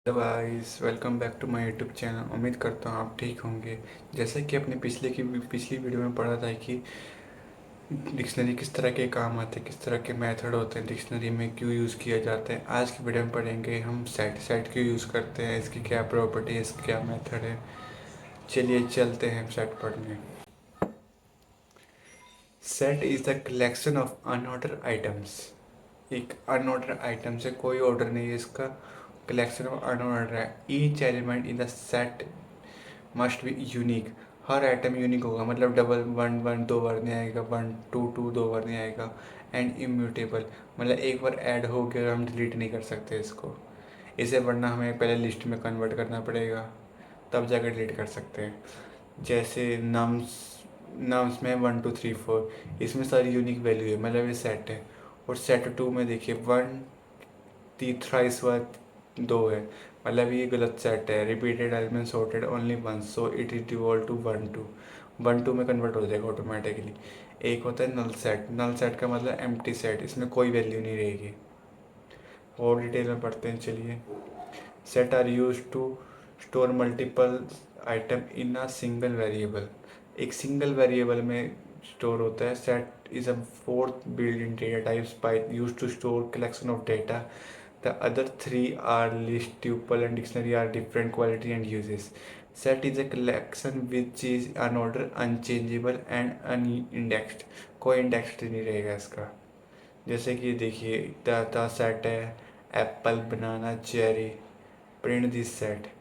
Hello guys, welcome back to my YouTube channel. उम्मीद करता हूँ आप ठीक होंगे। जैसे कि अपने पिछली वीडियो में पढ़ा था कि डिक्शनरी किस तरह के काम आते हैं, किस तरह के मेथड होते हैं, डिक्शनरी में क्यों यूज़ किया जाता है। आज की वीडियो में पढ़ेंगे हम सेट क्यों यूज़ करते हैं, इसकी क्या प्रॉपर्टी है, इसका क्या मेथड है। चलिए चलते हैं सेट पढ़ने। Set is the collection of unordered items. एक अनऑर्डर आइटम से कोई ऑर्डर नहीं है, इसका कलेक्शन ऑफ अनऑर्डर है। Each element in the set must be unique. Her item unique होगा, मतलब डबल वन वन दो बार नहीं आएगा, वन टू टू दो बार नहीं आएगा। एंड इम्यूटेबल, मतलब एक बार ऐड हो गया हम डिलीट नहीं कर सकते इसको। इसे वरना हमें पहले लिस्ट में कन्वर्ट करना पड़ेगा, तब जाकर डिलीट कर सकते हैं। जैसे नम्स नम्स में 1 2 3 4, इसमें सारी यूनिक वैल्यू है, मतलब ये सेट है। और सेट टू में देखिए वन थ्राइस बार दो है, मतलब ये गलत सेट है। Repeated element sorted only once, so it is devolve to one two. One two में कन्वर्ट हो जाएगा ऑटोमेटिकली। एक होता है नल सेट। नल सेट का मतलब एम्प्टी सेट, इसमें कोई वैल्यू नहीं रहेगी। और डिटेल में पढ़ते हैं, चलिए। Set are use to store multiple item in a single variable. एक सिंगल वेरिएबल में स्टोर होता है। Set is a fourth build in data types by use to store collection of data. The other three are list, tuple, and dictionary are different quality and uses. Set is a collection which is unordered, unchangeable and unindexed. कोई indexed नहीं रहेगा इसका। जैसे कि देखिए the set है apple banana cherry, print this set.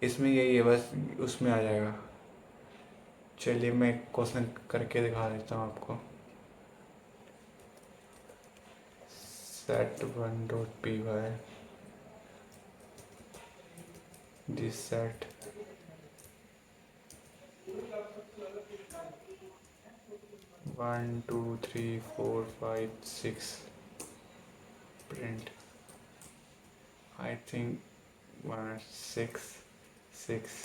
इसमें यही है, बस उसमें आ जाएगा। चलिए मैं क्वेश्चन करके दिखा देता हूँ आपको। Set one dot P Y, this set 1 2 3 4 5 6 print. I think 1 6 6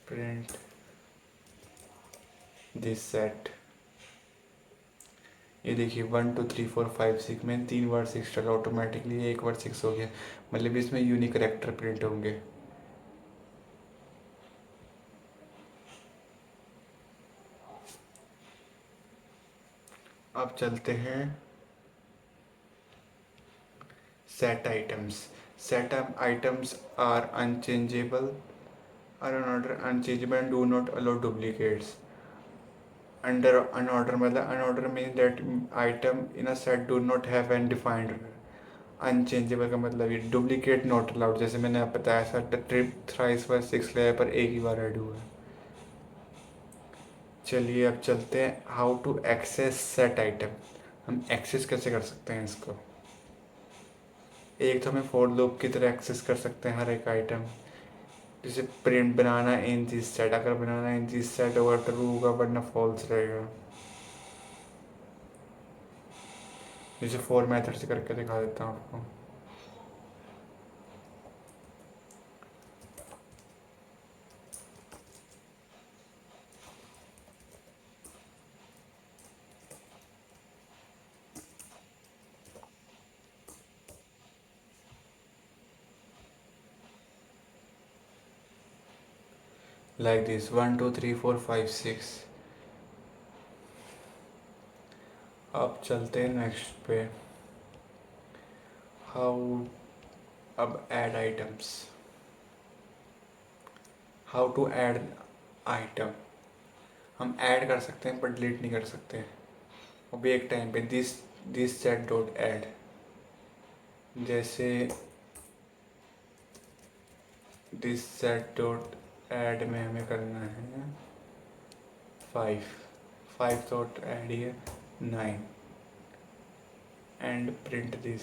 print this set. ये देखिए 1 2 3 4 5 6 में 3 वर्ड 6 डाला, ऑटोमेटिकली एक वर्ड 6 हो गया। मतलब इसमें यूनिक करेक्टर प्रिंट होंगे। अब चलते हैं set items. Set items are unchangeable, are unorder unchangeable and do not allow duplicates. Under unorder मतलब unorder mean that item in a set do not have an defined. Unchangeable का मतलब ये duplicate not allowed, जैसे मैंने आप बताया था trip thrice बार 6 लाया पर एक ही बार ऐड हुआ है। चलिए अब चलते हैं how to access set item. हम एक्सेस कैसे कर सकते हैं इसको। एक तो हमें फॉर लूप की तरह एक्सेस कर सकते हैं हर एक आइटम। जैसे print banana in this set, अगर बनाना इन दिस सेट होगा ट्रू होगा वरना फॉल्स रहेगा। जैसे फोर मेथड से करके दिखा देता हूँ आपको। Like this 1 2 3 4 5 6। अब चलते हैं नेक्स्ट पे। हाउ अब add items. How to add item. हम ऐड कर सकते हैं पर डिलीट नहीं कर सकते। वो भी एक टाइम पे दिस सेट डॉट ऐड। जैसे दिस सेट डॉट ऐड में हमें करना है 5 डॉट ऐड है 9 and print this.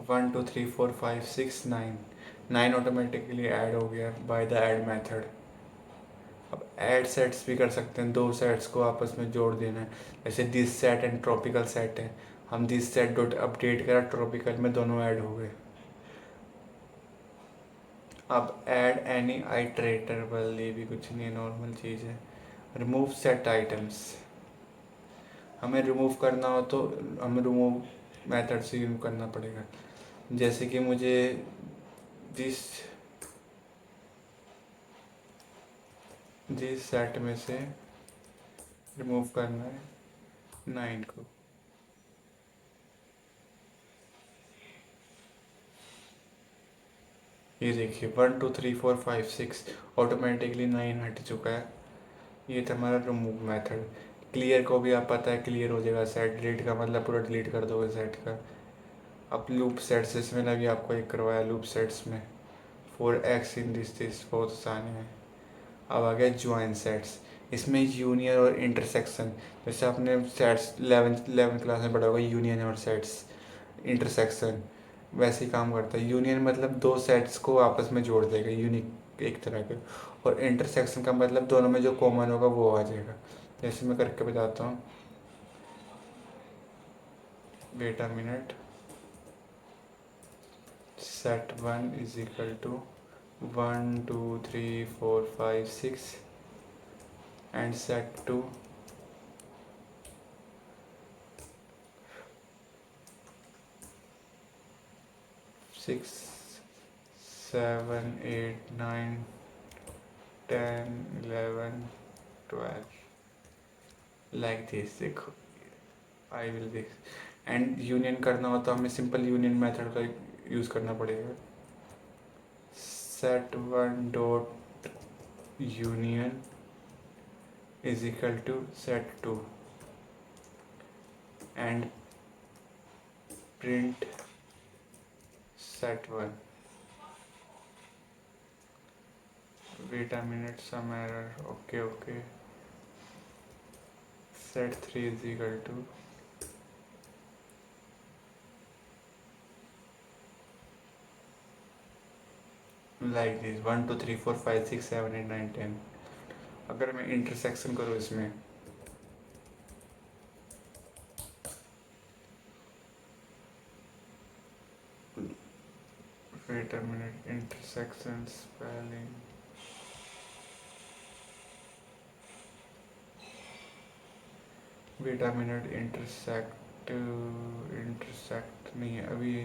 1 2 3 4 5 6 9, 9 automatically add हो गया बाय द ऐड मेथड। अब ऐड सेट्स भी कर सकते हैं, दो सेट्स को आपस में जोड़ देना है। जैसे this set and tropical set है, हम दिस सेट डॉट अपडेट करा ट्रॉपिकल में, दोनों ऐड हो गए। अब ऐड एनी आइटरेटर, ये भी कुछ नहीं है, नॉर्मल चीज़ है। रिमूव सेट आइटम्स, हमें रिमूव करना हो तो हमें रिमूव मेथड से रिमूव करना पड़ेगा। जैसे कि मुझे जिस जिस सेट में से रिमूव करना है 9 को, ये देखिए 1 2 3 4 5 6 ऑटोमेटिकली 9 हट चुका है। ये था हमारा रिमूव मेथड। क्लियर को भी आप पता है क्लियर हो जाएगा सेट, डिलीट का मतलब पूरा डिलीट कर दोगे सेट का। अब लूप सेट्स, इसमें अभी आपको एक करवाया लूप सेट्स में 4x इन दिस बहुत आसान है। अब आ गया ज्वाइन सेट्स, इसमें यूनियन और इंटरसेक्शन, जैसे आपने सेट्स 11th क्लास में पढ़ा होगा यूनियन और सेट्स इंटरसेक्शन, वैसे ही काम करता है। यूनियन मतलब दो सेट्स को आपस में जोड़ देगा, यूनिक एक तरह के, और इंटरसेक्शन का मतलब दोनों में जो कॉमन होगा वो आ जाएगा। जैसे मैं करके बताता हूँ, wait a minute. Set 1 is equal to 1 2 3 4 5 6 and set 2 6 7 8 9 10 11 12 like this. देखो I will this, and union करना हो तो हमें सिंपल यूनियन मेथड का यूज़ करना पड़ेगा। Set 1 dot union is equal to set 2 and print set 1। Wait a minute, some error, okay okay. Set 3 is equal to like this 1 2 3 4 5 6 7 8 9 10। अगर मैं intersection करूँ इसमें, wait a minute, intersection spelling, wait a minute, intersect नहीं है अभी।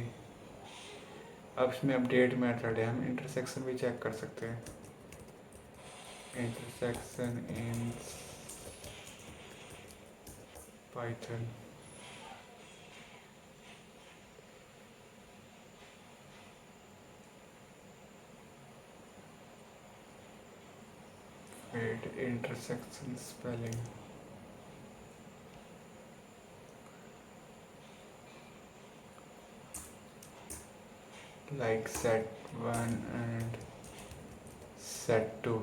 अब इसमें update method है, हम इंटरसेक्शन भी चेक कर सकते हैं। Intersection in Python, wait intersection spelling, like set 1 and set 2।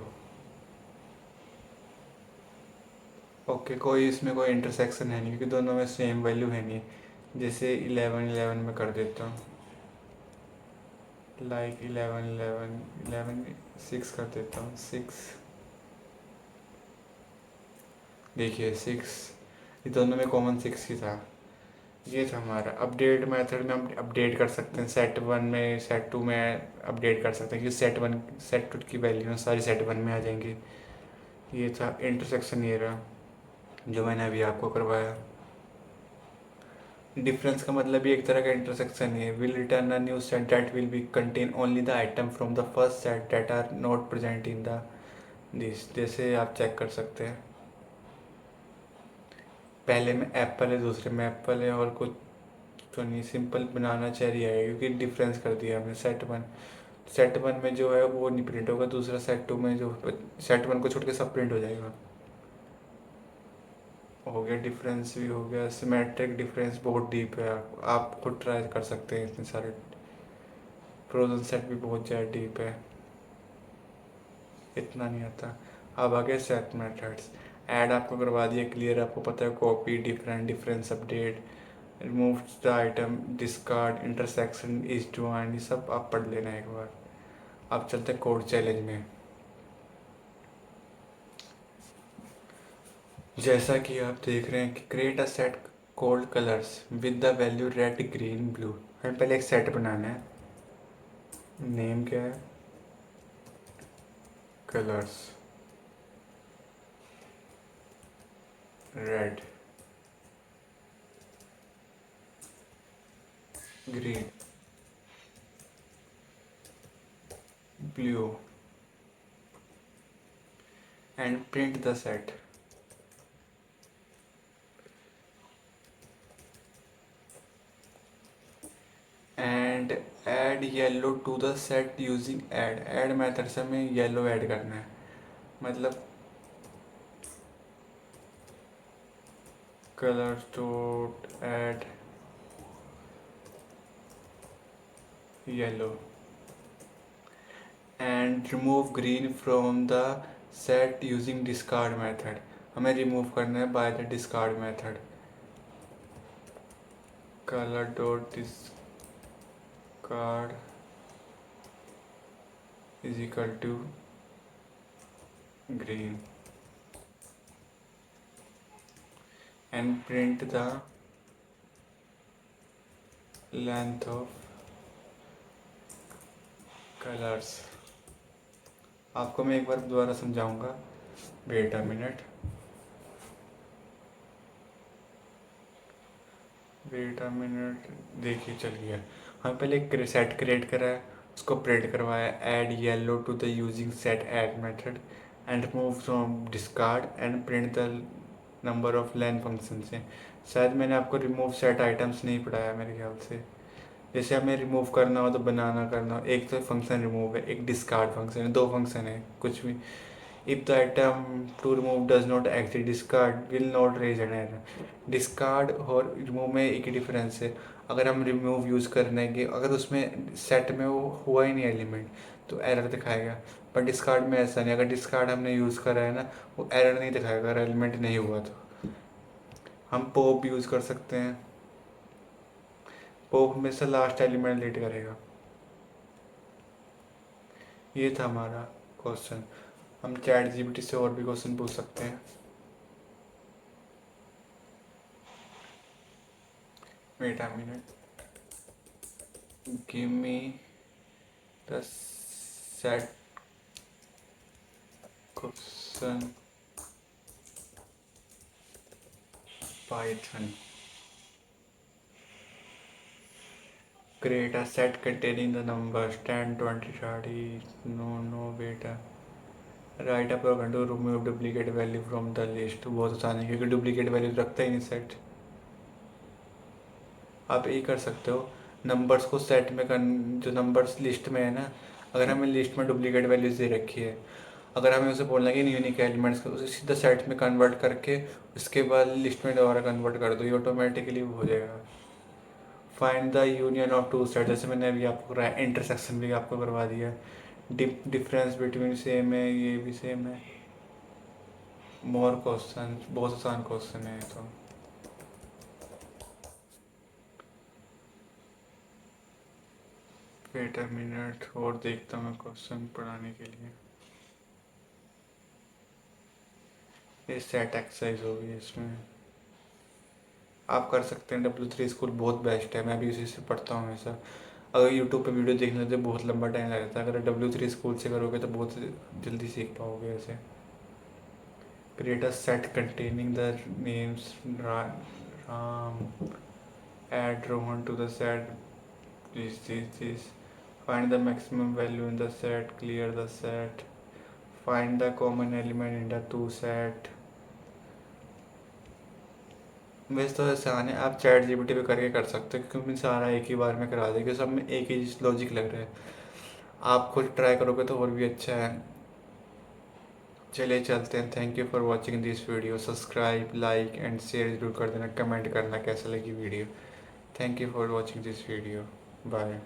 Okay, कोई इसमें कोई इंटरसेक्शन है नहीं क्योंकि दोनों में सेम वैल्यू है नहीं। जैसे 11 11 में कर देता हूँ, लाइक 11 11 11 6 कर देता हूँ 6। देखिए 6, ये दोनों में कॉमन 6 ही था। ये था हमारा अपडेट मेथड में, हम अपडेट कर सकते हैं सेट 1 में सेट 2 में अपडेट कर सकते हैं कि सेट 1 सेट 2 की वैल्यू सारी सेट 1 में आ जाएंगी। ये था इंटरसेक्शन, ये रहा जो मैंने अभी आपको करवाया। डिफरेंस का मतलब भी एक तरह का इंटरसेक्शन है। Will return a new set that will be contain only the item from the first set that are not present in the this. जैसे आप चेक कर सकते हैं, पहले में एप्पल है, दूसरे में एप्पल है, और कुछ तो नहीं, सिंपल बनाना चेरी है क्योंकि डिफरेंस कर दिया हमने। सेट वन में जो है वो नहीं प्रिंट होगा, दूसरा सेट 2 में जो सेट 1 को छोड़ के सब प्रिंट हो जाएगा। हो गया, डिफरेंस भी हो गया। सिमेट्रिक डिफरेंस बहुत डीप है, आप खुद ट्राई कर सकते हैं। इतने सारे फ्रोजन सेट भी बहुत ज़्यादा डीप है, इतना नहीं आता। अब आगे सेट मेथड्स, ऐड आपको करवा दिया क्लियर, आपको पता है copy, different, difference, update, remove the item, discard, intersection, is join, ये सब आप पढ़ लेना एक बार। अब चलते हैं कोड चैलेंज में। जैसा कि आप देख रहे हैं कि create a set cold colours with the value red green blue. हमें पहले एक सेट बनाना है। नेम क्या है, colours red, green, blue, and print the set. And add yellow to the set using add method से हमें येलो ऐड करना है, मतलब colour dot add yellow and remove green from the set using discard method. हमें remove करना है by the discard method. Colour dot discard is equal to green and print the length of colours. आपको मैं एक बार दोबारा समझाऊंगा, wait a minute, देखिए चल गया। हम पहले एक सेट क्रिएट करा है, उसको प्रिंट करवाया, add yellow to the using set add method and remove from discard and print the number of len function से। शायद मैंने आपको रिमूव सेट आइटम्स नहीं पढ़ाया मेरे ख्याल से। जैसे हमें रिमूव करना हो तो बनाना करना हो, एक तो फंक्शन रिमूव है, एक डिस्कार्ड फंक्शन है, दो फंक्शन है कुछ भी। If the item to remove does not exist discard will not raise an error. Discard और रिमूव में एक ही डिफरेंस है। अगर हम रिमूव यूज़ करने के, अगर उसमें सेट में वो हुआ ही नहीं एलिमेंट तो एरर दिखाएगा, पर डिस्कार्ड में ऐसा नहीं। अगर डिस्कार्ड हमने यूज़ करा है ना, वो एरर नहीं दिखाएगा अगर एलिमेंट नहीं हुआ तो। हम पॉप यूज़ कर सकते हैं, पॉप में से लास्ट एलिमेंट रीड करेगा। ये था हमारा क्वेश्चन। हम चैट जीपीटी से और भी क्वेश्चन पूछ सकते हैं। Wait a minute, give me the set question Python. Create a set containing the numbers 10, 20, 30. No, beta. Write a program to remove duplicate value from the list। बहुत आसान है क्योंकि डुप्लीकेट वैल्यू रखता ही नहीं सेट। आप ये कर सकते हो, नंबर्स को सेट में जो नंबर्स लिस्ट में है ना, अगर हमें लिस्ट में डुप्लीकेट वैल्यूज दे रखी है, अगर हमें उसे बोलना है कि यूनिक एलिमेंट्स को उसे सीधा सेट में कन्वर्ट करके उसके बाद लिस्ट में दोबारा कन्वर्ट कर दो, ये ऑटोमेटिकली हो जाएगा। Find the union of two set, जैसे मैंने अभी आपको कराया, इंटरसेक्शन भी आपको करवा दिया। डिफरेंस बिटवीन सेम है, ये भी सेम है। मोर क्वेश्चन, बहुत आसान क्वेश्चन है तो। वेट अ मिनट और देखता हूँ मैं क्वेश्चन पढ़ाने के लिए। ये सेट एक्सरसाइज होगी इसमें, आप कर सकते हैं। W3 स्कूल बहुत बेस्ट है, मैं भी उसी से पढ़ता हूँ हमेशा। अगर यूट्यूब पे वीडियो देखने तो बहुत लंबा टाइम लग जाता है, अगर W3 स्कूल से करोगे तो बहुत जल्दी सीख पाओगे ऐसे। Create a set containing the names Ram. Add Rohan to the set. This. Find the maximum value in the set. Clear the set. Find the common element in the two set। वैसे तो आसान है, आप chat GPT पे करके कर सकते हो क्योंकि सारा एक ही बार में करा देगा, सब में एक ही लॉजिक लग रहा है। आप खुद ट्राई करोगे तो और भी अच्छा है। चलिए चलते हैं। Thank you for watching this video. Subscribe, like and share जरूर कर देना, कमेंट करना कैसा लगी video. Thank you for watching this video. Bye.